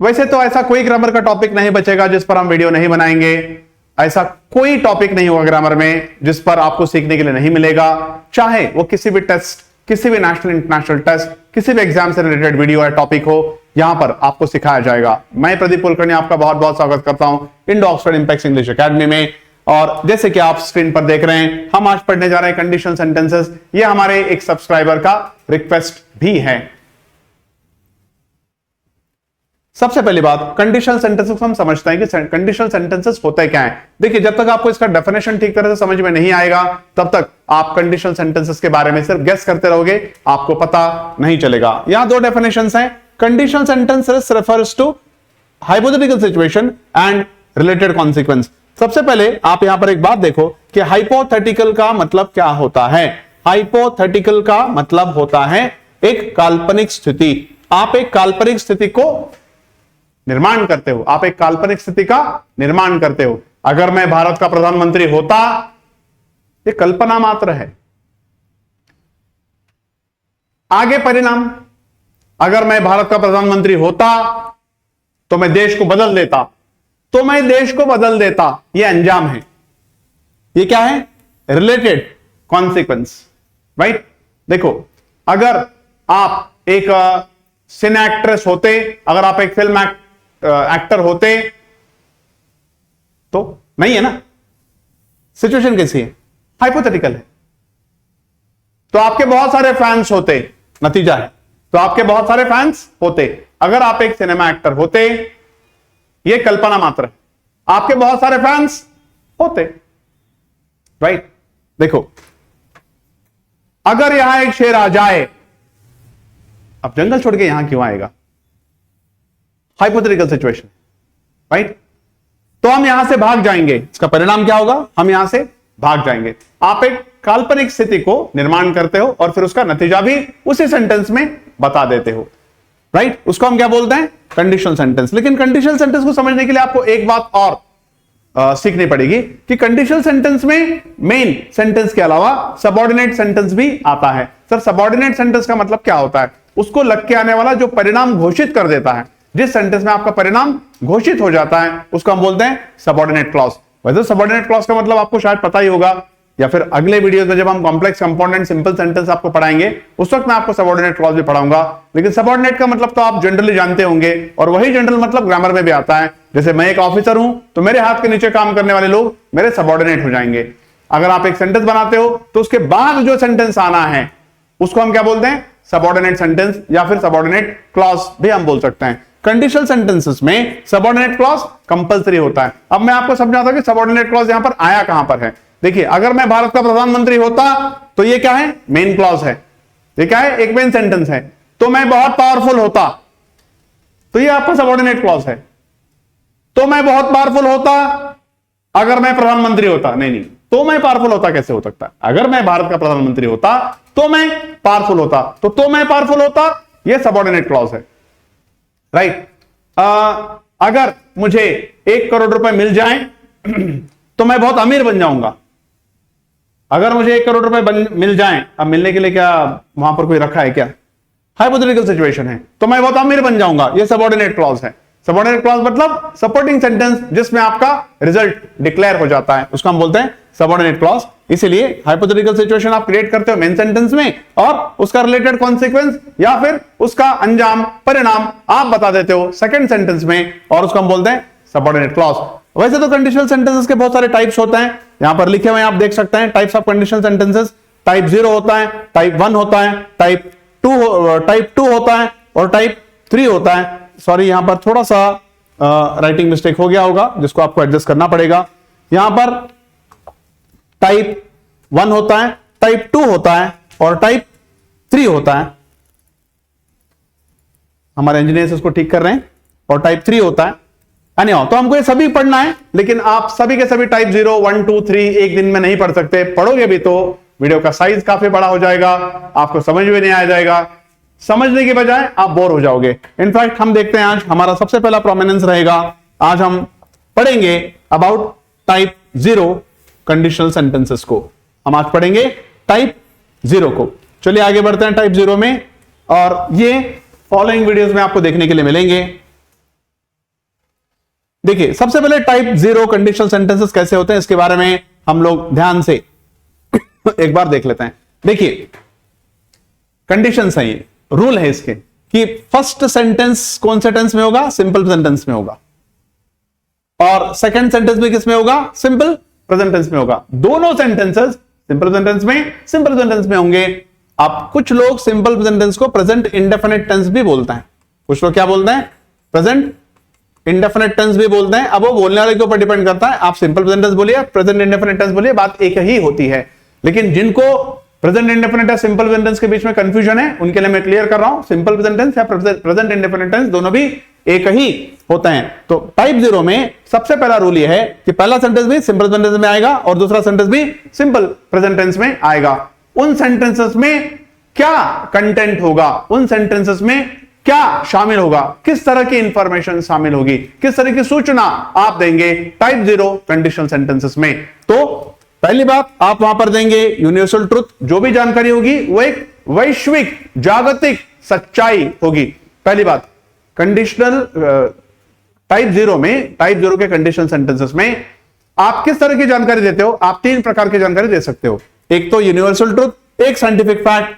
वैसे तो ऐसा कोई ग्रामर का टॉपिक नहीं बचेगा जिस पर हम वीडियो नहीं बनाएंगे। ऐसा कोई टॉपिक नहीं होगा ग्रामर में जिस पर आपको सीखने के लिए नहीं मिलेगा, चाहे वो किसी भी टेस्ट, किसी भी नेशनल इंटरनेशनल टेस्ट, किसी भी एग्जाम से रिलेटेड वीडियो या टॉपिक हो, यहां पर आपको सिखाया जाएगा। मैं प्रदीप कुलकर्णी आपका बहुत बहुत स्वागत करता हूं Indo Oxford Impex English academy में। और जैसे कि आप स्क्रीन पर देख रहे हैं, हम आज पढ़ने जा रहे हैं कंडीशनल सेंटेंसेस। ये हमारे एक सब्सक्राइबर का रिक्वेस्ट भी है। सबसे पहली बात, कंडीशनल सेंटेंसेस हम समझते हैं कि कंडीशनल सेंटेंसेस होते क्या हैं। देखिए, जब तक आपको इसका डेफिनेशन ठीक तरह से समझ में नहीं आएगा, तब तक आप कंडीशनल सेंटेंसेस के बारे में सिर्फ गेस करते रहोगे, आपको पता नहीं चलेगा। यहां दो डेफिनेशंस हैं। Conditional sentences refers to hypothetical situation and related consequence. सबसे पहले आप यहां पर एक बात देखो कि हाइपोथेटिकल का मतलब क्या होता है। हाइपोथेटिकल का मतलब होता है एक काल्पनिक स्थिति। आप एक काल्पनिक स्थिति को निर्माण करते हो, आप एक काल्पनिक स्थिति का निर्माण करते हो। अगर मैं भारत का प्रधानमंत्री होता, ये कल्पना मात्र है। आगे परिणाम, अगर मैं भारत का प्रधानमंत्री होता तो मैं देश को बदल देता, तो मैं देश को बदल देता, ये अंजाम है। ये क्या है? Related consequence, right. देखो, अगर आप एक सिने एक्ट्रेस होते, अगर आप एक फिल्म एक्टर होते, तो नहीं है ना। सिचुएशन कैसी है? हाइपोथेटिकल है। तो आपके बहुत सारे फैंस होते, नतीजा है। तो आपके बहुत सारे फैंस होते। अगर आप एक सिनेमा एक्टर होते, यह कल्पना मात्र है, आपके बहुत सारे फैंस होते, राइट। देखो, अगर यहां एक शेर आ जाए, अब जंगल छोड़ के यहां क्यों आएगा? Hypothetical situation, right. तो हम यहां से भाग जाएंगे। इसका परिणाम क्या होगा? हम यहां से भाग जाएंगे। आप एक काल्पनिक स्थिति को निर्माण करते हो और फिर उसका नतीजा भी उसी सेंटेंस में बता देते हो, राइट। उसको हम क्या बोलते हैं? Conditional sentence. लेकिन कंडीशनल सेंटेंस को समझने के लिए आपको एक बात और सीखनी पड़ेगी कि कंडीशनल सेंटेंस में मेन सेंटेंस के अलावा सबऑर्डिनेट सेंटेंस भी आता है। सर, सबऑर्डिनेट सेंटेंस का मतलब क्या होता है? उसको लग के आने वाला जो परिणाम घोषित कर देता है। जिस सेंटेंस में आपका परिणाम घोषित हो जाता है, उसको हम बोलते हैं सबऑर्डिनेट क्लॉज। वैसे सबऑर्डिनेट क्लॉज का मतलब आपको शायद पता ही होगा, या फिर अगले वीडियोस में जब हम complex compound and simple sentence आपको पढ़ाएंगे, उस वक्त मैं आपको सबऑर्डिनेट क्लॉज भी पढ़ाऊंगा। लेकिन सबऑर्डिनेट का मतलब तो आप जनरली जानते होंगे, और वही जनरल मतलब ग्रामर में भी आता है। जैसे मैं एक ऑफिसर हूं, तो मेरे हाथ के नीचे काम करने वाले लोग मेरे सबऑर्डिनेट हो जाएंगे। अगर आप एक सेंटेंस बनाते हो, तो उसके बाद जो सेंटेंस आना है, उसको हम क्या बोलते हैं? सबऑर्डिनेट सेंटेंस, या फिर सबऑर्डिनेट क्लॉज भी हम बोल सकते हैं। कंडीशनल सेंटेंसेस में सबऑर्डिनेट क्लॉज कंपलसरी होता है। अब मैं आपको समझाता हूं कि सबऑर्डिनेट क्लॉज यहां पर आया कहां पर है। देखिए, अगर मैं भारत का प्रधानमंत्री होता, तो ये क्या है? मेन क्लॉज है। ये क्या है? एक मेन सेंटेंस है। तो मैं बहुत पावरफुल होता, तो ये आपका सबऑर्डिनेट क्लॉज है। तो मैं बहुत पावरफुल होता, अगर मैं प्रधानमंत्री होता, नहीं, तो मैं पावरफुल होता कैसे हो सकता है? अगर मैं भारत का प्रधानमंत्री होता, तो मैं पावरफुल होता, तो मैं पावरफुल होता, यह सबऑर्डिनेट क्लॉज है, राइट। अगर मुझे 1 करोड़ रुपए मिल जाएं, तो मैं बहुत अमीर बन जाऊंगा। अगर मुझे 1 करोड़ रुपए मिल जाएं, अब मिलने के लिए क्या वहां पर कोई रखा है क्या? हाइपोथेटिकल सिचुएशन है। तो मैं बहुत अमीर बन जाऊंगा, यह सबऑर्डिनेट क्लॉज है। सबऑर्डिनेट क्लॉज मतलब सपोर्टिंग सेंटेंस जिसमें आपका रिजल्ट डिक्लेयर हो जाता है, उसको हम बोलते हैं सबऑर्डिनेट क्लॉज। इसीलिए हाइपोथेटिकल सिचुएशन आप क्रिएट करते हो मेन सेंटेंस में, और उसका रिलेटेड कॉन्सिक्वेंस या फिर उसका अंजाम, परिणाम आप बता देते हो सेकंड सेंटेंस में, और उसको हम बोलते हैं सबऑर्डिनेट क्लॉज। वैसे तो कंडीशनल सेंटेंसेस के बहुत सारे टाइप्स होते हैं, यहां पर लिखे हुए आप देख सकते हैं। Types of conditional sentences, type 0 होता है, टाइप 1 होता है, टाइप 2 होता है, और टाइप 3 होता है। सॉरी, यहां पर थोड़ा सा राइटिंग मिस्टेक हो गया होगा, जिसको आपको एडजस्ट करना पड़ेगा। यहां पर टाइप 1 होता है, टाइप 2 होता है, और टाइप 3 होता है। हमारे इंजीनियर्स इसको ठीक कर रहे हैं। और टाइप 3 होता है। तो हमको ये सभी पढ़ना है, लेकिन आप सभी के सभी टाइप 0, 1, 2, 3 एक दिन में नहीं पढ़ सकते। पढ़ोगे भी तो वीडियो का साइज काफी बड़ा हो जाएगा, आपको समझ में नहीं आ जाएगा। समझने के बजाय आप बोर हो जाओगे। इनफैक्ट हम देखते हैं, आज हमारा सबसे पहला प्रोमिनेंस रहेगा। आज हम पढ़ेंगे अबाउट टाइप 0 कंडीशनल सेंटेंसेस को। हम आज पढ़ेंगे टाइप 0 को। चलिए आगे बढ़ते हैं टाइप 0 में, और ये फॉलोइंग वीडियोस में आपको देखने के लिए मिलेंगे। देखिए सबसे पहले टाइप 0 कंडीशनल सेंटेंसेस कैसे होते हैं इसके बारे में हम लोग ध्यान से एक बार देख लेते हैं। देखिए कंडीशंस हैं, ये रूल है इसके कि फर्स्ट सेंटेंस कौन से टेंस में होगा, सिंपल सेंटेंस में होगा, और सेकंड सेंटेंस में किस में होगा, सिंपल प्रेजेंट टेंस में होगा। दोनों सेंटेंसेस सिंपल प्रेजेंट में सिंपल प्रेजेंट टेंस में होंगे। अब कुछ लोग सिंपल प्रेजेंट टेंस को प्रेजेंट इंडेफिनिट टेंस भी बोलते हैं, कुछ लोग क्या बोलते हैं, प्रेजेंट इंडेफिनिट टेंस भी बोलते हैं। अब वो बोलने वाले के ऊपर डिपेंड करता है, आप सिंपल प्रेजेंट टेंस बोलिए, प्रेजेंट इंडेफिनिट टेंस बोलिए, बात एक ही होती है। लेकिन जिनको प्रेजेंट इंडेफिनिट या सिंपल प्रेजेंट टेंस के बीच में कंफ्यूजन है उनके लिए मैं क्लियर कर रहा हूं, सिंपल प्रेजेंट टेंस या प्रेजेंट इंडेफिनिट टेंस दोनों भी एक ही होते हैं। तो टाइप 0 में सबसे पहला रूल यह है कि पहला सेंटेंस भी सिंपल प्रेजेंट टेंस में आएगा और दूसरा सेंटेंस भी सिंपल प्रेजेंट टेंस में आएगा। उन सेंटेंसेस में क्या कंटेंट होगा, उन सेंटेंसेस में क्या शामिल होगा, किस तरह की इंफॉर्मेशन शामिल होगी, किस तरह की सूचना आप देंगे टाइप 0 कंडीशनल सेंटेंसेस में। तो पहली बात आप वहां पर देंगे यूनिवर्सल ट्रुथ, जो भी जानकारी होगी वो एक वैश्विक जागतिक सच्चाई होगी। पहली बात कंडीशनल टाइप 0 में, टाइप 0 के कंडीशनल सेंटेंसेस में आप किस तरह की जानकारी देते हो, आप 3 प्रकार की जानकारी दे सकते हो। एक तो यूनिवर्सल ट्रुथ, एक साइंटिफिक फैक्ट,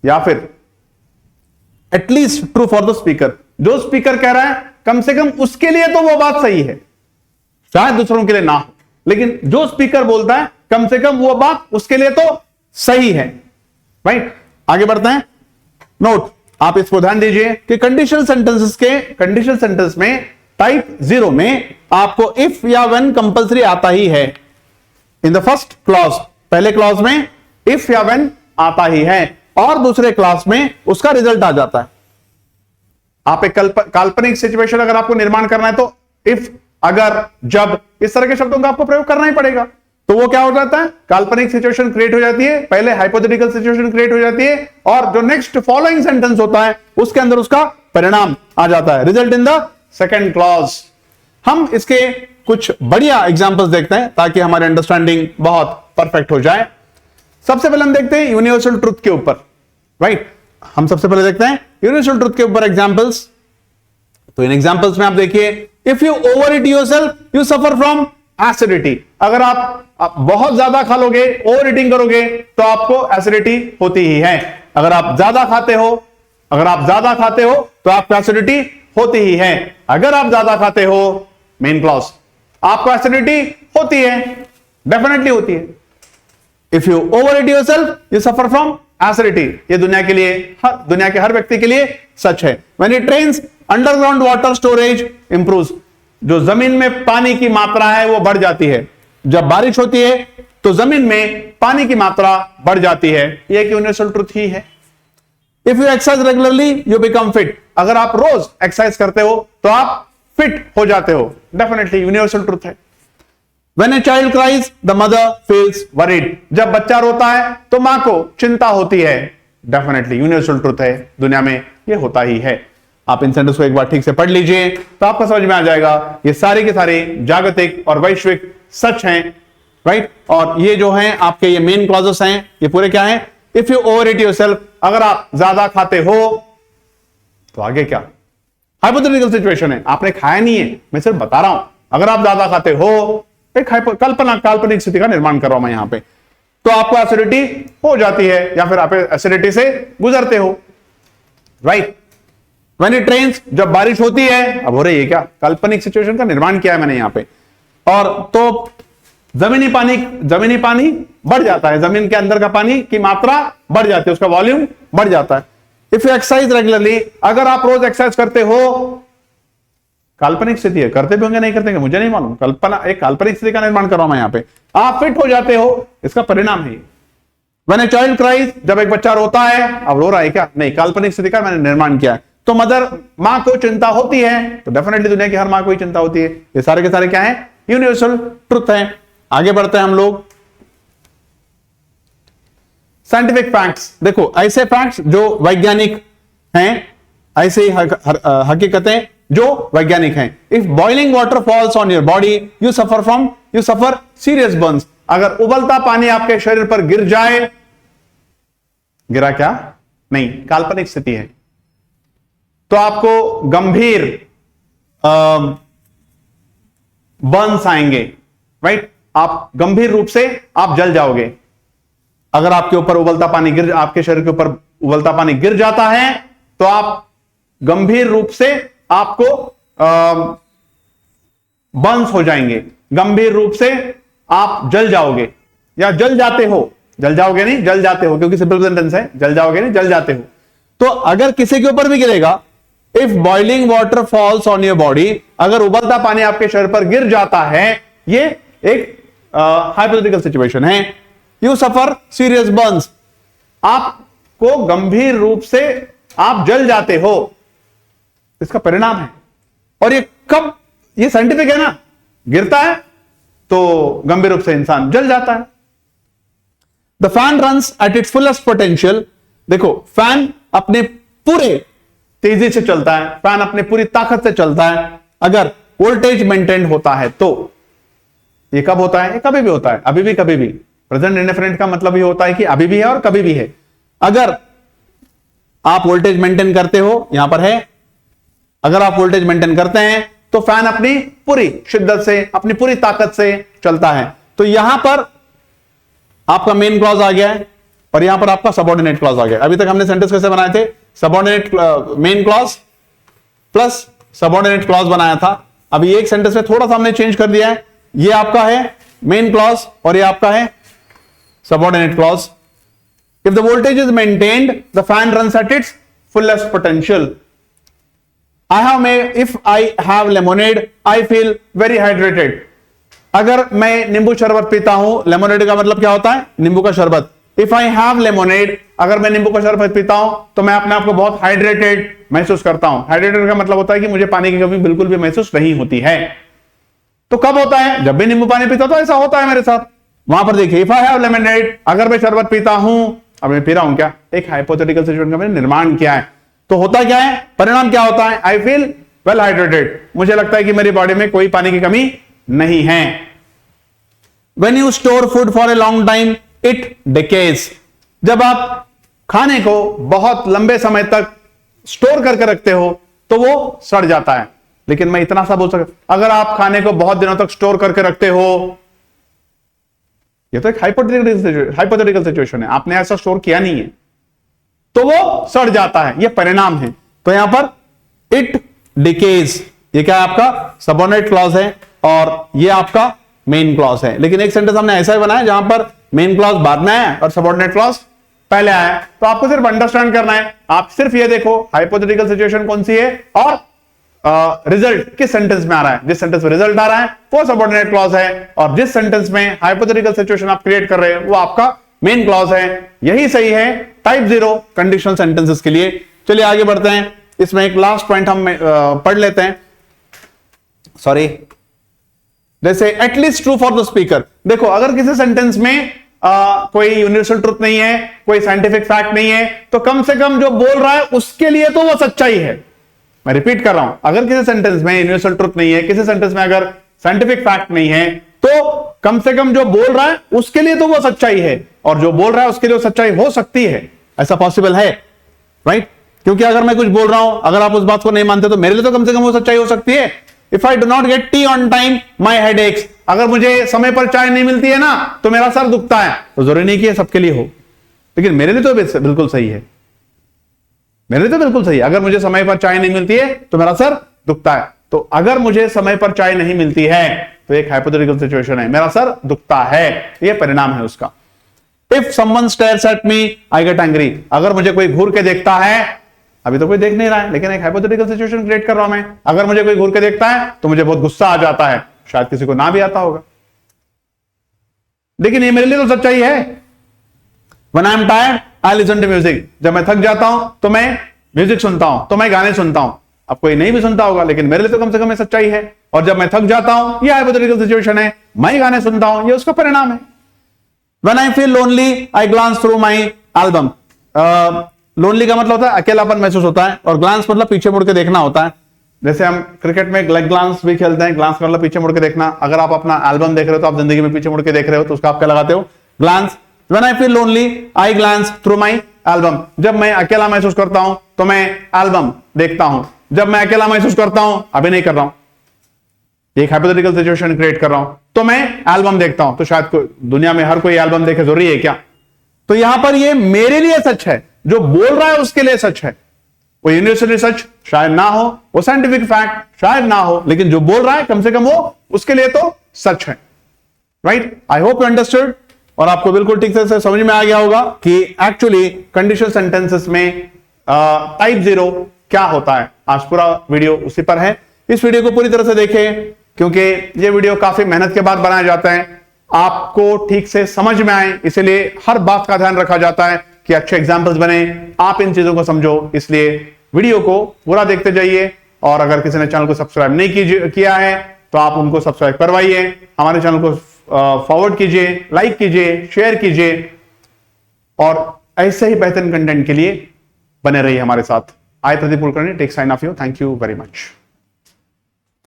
या फिर at least true for the speaker. जो स्पीकर कह रहा है कम से कम उसके लिए तो वो बात सही है, शायद दूसरों के लिए ना हो, लेकिन जो स्पीकर बोलता है कम से कम वो बात उसके लिए तो सही है। राइट, आगे बढ़ते हैं। नोट, आप इसको ध्यान दीजिए कि कंडीशनल सेंटेंसेस के कंडीशनल सेंटेंस में टाइप 0 में आपको इफ या व्हेन कंपलसरी आता ही है। इन द फर्स्ट क्लॉज, पहले क्लॉज में इफ या व्हेन आता ही है और दूसरे क्लास में उसका रिजल्ट आ जाता है। आप एक काल्पनिक सिचुएशन अगर आपको निर्माण करना है तो इफ, अगर, जब, इस तरह के शब्दों का आपको प्रयोग करना ही पड़ेगा। तो वो क्या हो जाता है, काल्पनिक सिचुएशन क्रिएट हो जाती है, पहले हाइपोथेटिकल सिचुएशन क्रिएट हो जाती है और जो नेक्स्ट फॉलोइंग सेंटेंस होता है उसके अंदर उसका परिणाम आ जाता है, result in the second clause. हम इसके कुछ बढ़िया एग्जांपल्स देखते हैं ताकि हमारी अंडरस्टैंडिंग बहुत परफेक्ट हो जाए। सबसे पहले हम देखते हैं यूनिवर्सल ट्रुथ के ऊपर। राइट, हम सबसे पहले देखते हैं यूनिवर्सल ट्रुथ के ऊपर एग्जांपल्स। तो इन एग्जांपल्स में आप देखिए, if you over eat yourself you suffer from acidity. अगर आप बहुत ज्यादा खा लोगे, ओवर ईटिंग करोगे तो आपको एसिडिटी होती ही है। अगर आप ज्यादा खाते हो, अगर आप ज्यादा खाते हो तो आपको एसिडिटी होती ही है। अगर आप ज्यादा खाते हो, मेन क्लॉज, आपको एसिडिटी होती है, डेफिनेटली होती है। If you over eat yourself you suffer from acidity. ये दुनिया के लिए, दुनिया के हर व्यक्ति के लिए सच है। When it rains underground water storage improves. जो जमीन में पानी की मात्रा है वो बढ़ जाती है। जब बारिश होती है तो जमीन में पानी की मात्रा बढ़ जाती है। ये एक यूनिवर्सल ट्रुथ ही है। If you exercise regularly you become fit. अगर आप रोज एक्सरसाइज करते हो तो आप फिट हो जाते हो, डेफिनेटली यूनिवर्सल ट्रुथ है। When a child cries, the mother feels worried. जब बच्चा रोता है तो मां को चिंता होती है, डेफिनेटली यूनिवर्सल ट्रुथ है, दुनिया में ये होता ही है। आप इन सेंटेंस को एक बार ठीक से पढ़ लीजिए तो आपको समझ में आ जाएगा ये सारे के सारे जागतिक और वैश्विक सच हैं। राइट, और ये जो हैं आपके ये मेन क्लॉजेस हैं, ये पूरे क्या हैं, if you over eat yourself, अगर आप ज्यादा खाते हो तो आगे क्या, हाइपोथेटिकल सिचुएशन है, आपने खाया नहीं है, मैं सिर्फ बता रहा हूं। अगर आप ज्यादा खाते हो, एक काल्पनिक स्थिति का निर्माण कर रहा हूं मैं यहां पे, तो आपको एसिडिटी हो जाती है या फिर आप एसिडिटी से गुजरते हो। राइट, व्हेन इट रेन्स, जब बारिश होती है, अब हो रही है क्या, काल्पनिक सिचुएशन का निर्माण किया है मैंने यहां पे, और तो जमीनी पानी बढ़ जाता है, जमीन के अंदर का पानी की मात्रा बढ़ जाती है, उसका वॉल्यूम बढ़ जाता है। इफ यू एक्सरसाइज रेगुलरली, अगर आप रोज एक्सरसाइज करते हो, काल्पनिक स्थिति है, करते भी होंगे नहीं करते मुझे नहीं मालूम, कल्पना, एक काल्पनिक स्थिति का निर्माण कर रहा हूं मैं यहां पे, आप फिट हो जाते हो, इसका परिणाम है। व्हेन अ चाइल्ड क्राइज, जब एक बच्चा रोता है, अब रो रहा है क्या, नहीं, काल्पनिक स्थिति का मैंने निर्माण किया है। तो मदर, मां को चिंता होती है, तो डेफिनेटली दुनिया की हर मां को ही चिंता होती है। ये सारे के सारे क्या है, यूनिवर्सल ट्रुथ है। आगे बढ़ते हैं हम लोग, साइंटिफिक फैक्ट्स। देखो ऐसे फैक्ट्स जो वैज्ञानिक हैं, ऐसे ही हकीकतें जो वैज्ञानिक हैं। If boiling water falls on your body you suffer serious Burns. अगर उबलता पानी आपके शरीर पर गिर जाए, गिरा क्या, नहीं, काल्पनिक स्थिति है, तो आपको गंभीर बर्न्स आएंगे, राइट। आप गंभीर रूप से आप जल जाओगे। अगर आपके ऊपर उबलता पानी आपके शरीर के ऊपर उबलता पानी गिर जाता है तो आप गंभीर रूप से आपको बर्न्स हो जाएंगे, गंभीर रूप से आप जल जाओगे या जल जाते हो। जल जाओगे नहीं, जल जाते हो, क्योंकि सिंपल सेंटेंस है, जल जाओगे नहीं, जल जाते हो। तो अगर किसी के ऊपर भी गिरेगा, if boiling water falls on your body, अगर उबलता पानी आपके शरीर पर गिर जाता है, ये एक हाइपोथेटिकल सिचुएशन है। यू सफर सीरियस बर्न्स, आपको गंभीर रूप से आप जल जाते हो, इसका परिणाम है। और ये कब, ये साइंटिफिक है ना, गिरता है तो गंभीर रूप से इंसान जल जाता है। The fan runs at its fullest potential, देखो फैन अपने पूरे तेजी से चलता है, फैन अपने पूरी ताकत से चलता है अगर वोल्टेज मेंटेन होता है तो। ये कब होता है? ये कभी भी होता है, अभी भी, कभी भी। प्रेजेंट इंडेफिनिट का मतलब ये होता है कि अभी भी है और कभी भी है। अगर आप वोल्टेज मेंटेन करते हो, यहां पर है, अगर आप वोल्टेज मेंटेन करते हैं तो फैन अपनी पूरी शिद्दत से, अपनी पूरी ताकत से चलता है। तो यहां पर आपका मेन क्लॉज आ गया है और यहां पर आपका सबऑर्डिनेट क्लॉज आ गया। अभी तक हमने सेंटेंस कैसे बनाए थे? Subordinate main clause plus subordinate clause बनाया था। अभी एक सेंटेंस में थोड़ा सा हमने चेंज कर दिया है, ये आपका है मेन क्लॉज और ये आपका है subordinate clause. If the voltage is maintained the fan runs at its fullest potential. If I have lemonade I feel very hydrated. अगर मैं नींबू शरबत पीता हूं, लेमोनेड का मतलब क्या होता है? नींबू का शरबत। इफ आई हैव लेमोनेड, अगर मैं नींबू का शरबत पीता हूं तो मैं अपने आप को बहुत हाइड्रेटेड महसूस करता हूं। हाइड्रेटेड का मतलब होता है कि मुझे पानी की कमी बिल्कुल भी महसूस नहीं होती है। तो कब होता है? जब भी नींबू पानी पीता तो ऐसा होता है मेरे साथ। वहां पर देखिए, इफ आई हैव लेमोनेड, अगर मैं शरबत पीता हूं, अब मैं पी रहा हूं क्या? एक हाइपोथेटिकल सिचुएशन का मैंने निर्माण किया है। तो होता क्या है? परिणाम क्या होता है? आई फील वेल हाइड्रेटेड, मुझे लगता है कि मेरी बॉडी में कोई पानी की कमी नहीं है। When you store food for a long time, it decays. जब आप खाने को बहुत लंबे समय तक स्टोर करके रखते हो तो वो सड़ जाता है। लेकिन मैं इतना सा बोल सकता, अगर आप खाने को बहुत दिनों तक स्टोर करके रखते हो, ये तो एक हाइपोथेटिकल सिचुएशन है, आपने ऐसा स्टोर किया नहीं है, तो वो सड़ जाता है। ये परिणाम है। तो यहां पर इट डिकेज, ये क्या है? आपका सबऑर्डिनेट क्लॉज है और ये आपका मेन क्लॉज है। लेकिन एक सेंटेंस हमने ऐसा ही बनाया जहां पर मेन क्लॉज बाद में आया और सबऑर्डिनेट क्लॉज पहले आया। तो आपको सिर्फ अंडरस्टैंड करना है, आप सिर्फ ये देखो हाइपोथेटिकल सिचुएशन कौन सी है और रिजल्ट किस सेंटेंस में आ रहा है। जिस सेंटेंस में रिजल्ट आ रहा है वो सबऑर्डिनेट क्लॉज है और जिस सेंटेंस में हाइपोथेटिकल सिचुएशन आप क्रिएट कर रहे हैं वो आपका मेन क्लॉज है। यही सही है टाइप 0 कंडीशनल सेंटेंसेस के लिए। चलिए आगे बढ़ते हैं। इसमें एक लास्ट पॉइंट हम पढ़ लेते हैं। सॉरी, जैसे at least true for the speaker. देखो, अगर किसी सेंटेंस में कोई यूनिवर्सल ट्रुथ नहीं है, कोई साइंटिफिक फैक्ट नहीं है, तो कम से कम जो बोल रहा है उसके लिए तो वो सच्चाई है। मैं रिपीट कर रहा हूं, अगर किसी सेंटेंस में यूनिवर्सल ट्रुथ नहीं है, किसी सेंटेंस में अगर साइंटिफिक फैक्ट नहीं है, तो कम से कम जो बोल रहा है उसके लिए तो वो सच्चाई है, और जो बोल रहा है उसके लिए सच्चाई हो सकती है। ऐसा पॉसिबल है, राइट? क्योंकि अगर मैं कुछ बोल रहा हूं, अगर आप उस बात को नहीं मानते, तो मेरे लिए तो कम से कम वो सच्चाई हो सकती है। If I do not get tea on time, my head aches. अगर मुझे समय पर चाय नहीं मिलती है ना तो मेरा सर दुखता है। तो जरूरी नहीं कि सबके लिए हो, लेकिन मेरे लिए तो बिल्कुल सही है। मेरे लिए तो बिल्कुल सही है। अगर मुझे समय पर चाय नहीं मिलती है तो मेरा सर दुखता है। तो अगर मुझे समय पर चाय नहीं मिलती है तो एक हाइपोथेटिकल सिचुएशन है, मेरा सर दुखता है, यह परिणाम है उसका। If someone stares at me, I get angry. अगर मुझे कोई घूर के देखता है, अभी तो कोई देख नहीं रहा है, लेकिन एक हाइपोथेटिकल सिचुएशन क्रिएट कर रहा हूं मैं। अगर मुझे कोई घूर के देखता है तो मुझे बहुत गुस्सा आ जाता है। शायद किसी को ना भी आता होगा, लेकिन ये मेरे लिए तो सच्चाई है। When I am tired, I listen to music. जब मैं थक जाता हूं तो मैं म्यूजिक सुनता हूं, तो मैं गाने सुनता हूं। अब कोई नहीं भी सुनता होगा, लेकिन मेरे लिए तो कम से कम ये सच्चाई है। और जब मैं थक जाता हूं, ये हाइपोथेटिकल सिचुएशन है, मैं गाने सुनता हूं, ये उसका परिणाम है। When I feel lonely, I glance through my album. Lonely का मतलब होता है अकेलापन महसूस होता है, और ग्लांस मतलब पीछे मुड़ के देखना होता है। जैसे हम क्रिकेट में लेग ग्लांस भी खेलते हैं, ग्लांस मतलब पीछे मुड़ के देखना। अगर आप अपना एल्बम देख रहे हो तो आप जिंदगी में पीछे मुड़ के देख रहे हो, तो उसका आप क्या लगाते हो? Glance. When I feel lonely I glance through my album. जब मैं अकेला महसूस करता हूं तो मैं एल्बम देखता हूं। जब मैं अकेला महसूस करता हूं, अभी नहीं कर रहा हूं, एक हाइपोथेटिकल सिचुएशन क्रिएट कर रहा हूं, तो मैं एल्बम देखता हूं, तो शायद दुनिया में हर कोई एल्बम देखे, जरूरी है क्या? तो यहां पर ये मेरे लिए सच है, जो बोल रहा है उसके लिए सच है। वो यूनिवर्सिटी सच शायद ना हो, वो साइंटिफिक फैक्ट शायद ना हो, लेकिन जो बोल रहा है कम से कम वो उसके लिए तो सच है। Right? I hope you understood, और आपको बिल्कुल ठीक से समझ में आ गया होगा कि एक्चुअली कंडीशनल सेंटेंसेस में टाइप 0 क्या होता है। आज पूरा वीडियो उसी पर है। इस वीडियो को पूरी तरह से देखें, क्योंकि ये वीडियो काफी मेहनत के बाद बनाया जाता है, आपको ठीक से समझ में आए, इसलिए हर बात का ध्यान रखा जाता है कि अच्छे एग्जाम्पल्स बने, आप इन चीजों को समझो। इसलिए वीडियो को पूरा देखते जाइए, और अगर किसी ने चैनल को सब्सक्राइब नहीं किया है तो आप उनको सब्सक्राइब करवाइए, हमारे चैनल को फॉरवर्ड कीजिए, लाइक कीजिए, शेयर कीजिए, और ऐसे ही बेहतरीन कंटेंट के लिए बने रहिए हमारे साथ। I Pradeep Kulkarni take sign off you. Thank you very much.